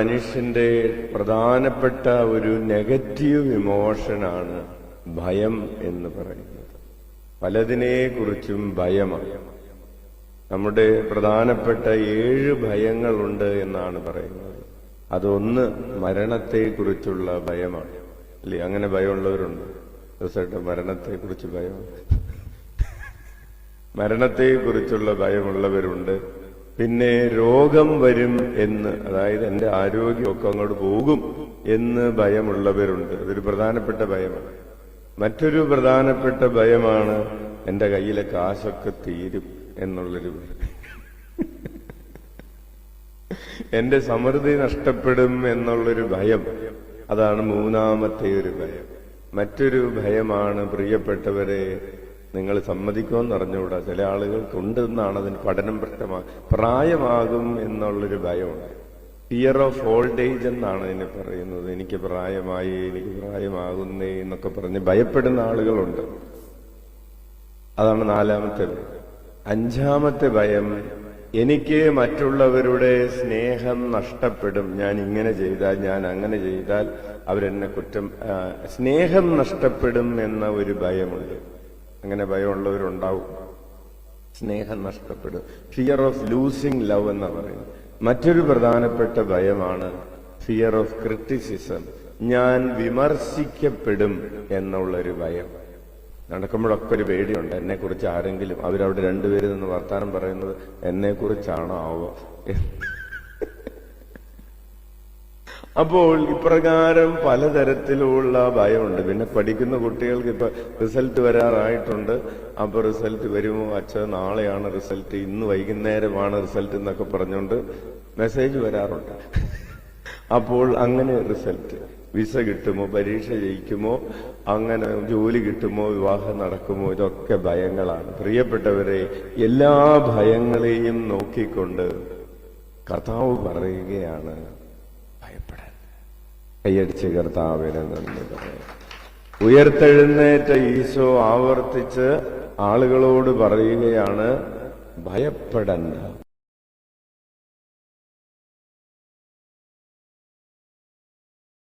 മനുഷ്യന്റെ പ്രധാനപ്പെട്ട ഒരു നെഗറ്റീവ് ഇമോഷനാണ് ഭയം എന്ന് പറയുന്നത്. പലതിനെക്കുറിച്ചും ഭയമാണ്. നമ്മുടെ പ്രധാനപ്പെട്ട 7 ഭയങ്ങളുണ്ട് എന്നാണ് പറയുന്നത്. അതൊന്ന് മരണത്തെക്കുറിച്ചുള്ള ഭയമാണ്. അല്ലേ? അങ്ങനെ ഭയമുള്ളവരുണ്ട്. തീർച്ചയായിട്ടും മരണത്തെക്കുറിച്ച് ഭയമുണ്ട്. മരണത്തെക്കുറിച്ചുള്ള ഭയമുള്ളവരുണ്ട്. പിന്നെ രോഗം വരും എന്ന്, അതായത് എന്റെ ആരോഗ്യമൊക്കെ അങ്ങോട്ട് പോകും എന്ന് ഭയമുള്ളവരുണ്ട്. അതൊരു പ്രധാനപ്പെട്ട ഭയമാണ്. മറ്റൊരു പ്രധാനപ്പെട്ട ഭയമാണ് എന്റെ കയ്യിലെ കാശൊക്കെ തീരും എന്നുള്ളൊരു ഭയം. എന്റെ സമൃദ്ധി നഷ്ടപ്പെടും എന്നുള്ളൊരു ഭയം. അതാണ് മൂന്നാമത്തെ ഒരു ഭയം. മറ്റൊരു ഭയമാണ്, പ്രിയപ്പെട്ടവരെ, നിങ്ങൾ സമ്മതിക്കുമെന്ന് അറിഞ്ഞുകൂടാ, ചില ആളുകൾക്കുണ്ടെന്നാണ് അതിന് പഠനം പ്രായമാകും എന്നുള്ളൊരു ഭയമുണ്ട്. ഫിയർ ഓഫ് ഓൾഡ് ഏജ് എന്നാണ് ഇതിനെ പറയുന്നത്. എനിക്ക് പ്രായമായി, എനിക്ക് പ്രായമാകുന്നേ എന്നൊക്കെ പറഞ്ഞ് ഭയപ്പെടുന്ന ആളുകളുണ്ട്. അതാണ് 4-ാമത്തെ ഭയം. 5-ാമത്തെ ഭയം, എനിക്ക് മറ്റുള്ളവരുടെ സ്നേഹം നഷ്ടപ്പെടും, ഞാൻ ഇങ്ങനെ ചെയ്താൽ, ഞാൻ അങ്ങനെ ചെയ്താൽ അവരെന്നെ സ്നേഹം നഷ്ടപ്പെടും എന്ന ഒരു ഭയമുണ്ട്. അങ്ങനെ ഭയമുള്ളവരുണ്ടാവും. സ്നേഹം നഷ്ടപ്പെടും. ഫിയർ ഓഫ് ലൂസിങ് ലവ് എന്ന് പറയുന്നത്. മറ്റൊരു പ്രധാനപ്പെട്ട ഭയമാണ് ഫിയർ ഓഫ് ക്രിറ്റിസിസം, ഞാൻ വിമർശിക്കപ്പെടും എന്നുള്ളൊരു ഭയം. നടക്കുമ്പോഴൊക്കെ ഒരു പേടിയുണ്ട്, എന്നെക്കുറിച്ച് ആരെങ്കിലും അവരവിടെ 2 പേര് നിന്ന് വർത്താനം പറയുന്നത് എന്നെക്കുറിച്ചാണോ ആവോ. അപ്പോൾ ഇപ്രകാരം പലതരത്തിലുള്ള ഭയമുണ്ട്. പിന്നെ പഠിക്കുന്ന കുട്ടികൾക്ക് ഇപ്പൊ റിസൾട്ട് വരാറായിട്ടുണ്ട്. അപ്പൊ റിസൾട്ട് വരുമോ അച്ഛൻ, നാളെയാണ് റിസൾട്ട്, ഇന്ന് വൈകുന്നേരമാണ് റിസൾട്ട് എന്നൊക്കെ പറഞ്ഞുകൊണ്ട് മെസ്സേജ് വരാറുണ്ട്. അപ്പോൾ അങ്ങനെ റിസൾട്ട്, വിസ കിട്ടുമോ, പരീക്ഷ ജയിക്കുമോ, അങ്ങനെ ജോലി കിട്ടുമോ, വിവാഹം നടക്കുമോ, ഇതൊക്കെ ഭയങ്ങളാണ്. പ്രിയപ്പെട്ടവരെ, എല്ലാ ഭയങ്ങളെയും നോക്കിക്കൊണ്ട് കർത്താവ് പറയുകയാണ് ഭയപ്പെടാൻ. കൈയടിച്ച് കർത്താവിനെ നന്ദി പറയാം. ഉയർത്തെഴുന്നേറ്റ ഈശോ ആവർത്തിച്ച് ആളുകളോട് പറയുകയാണ് ഭയപ്പെടണ്ട.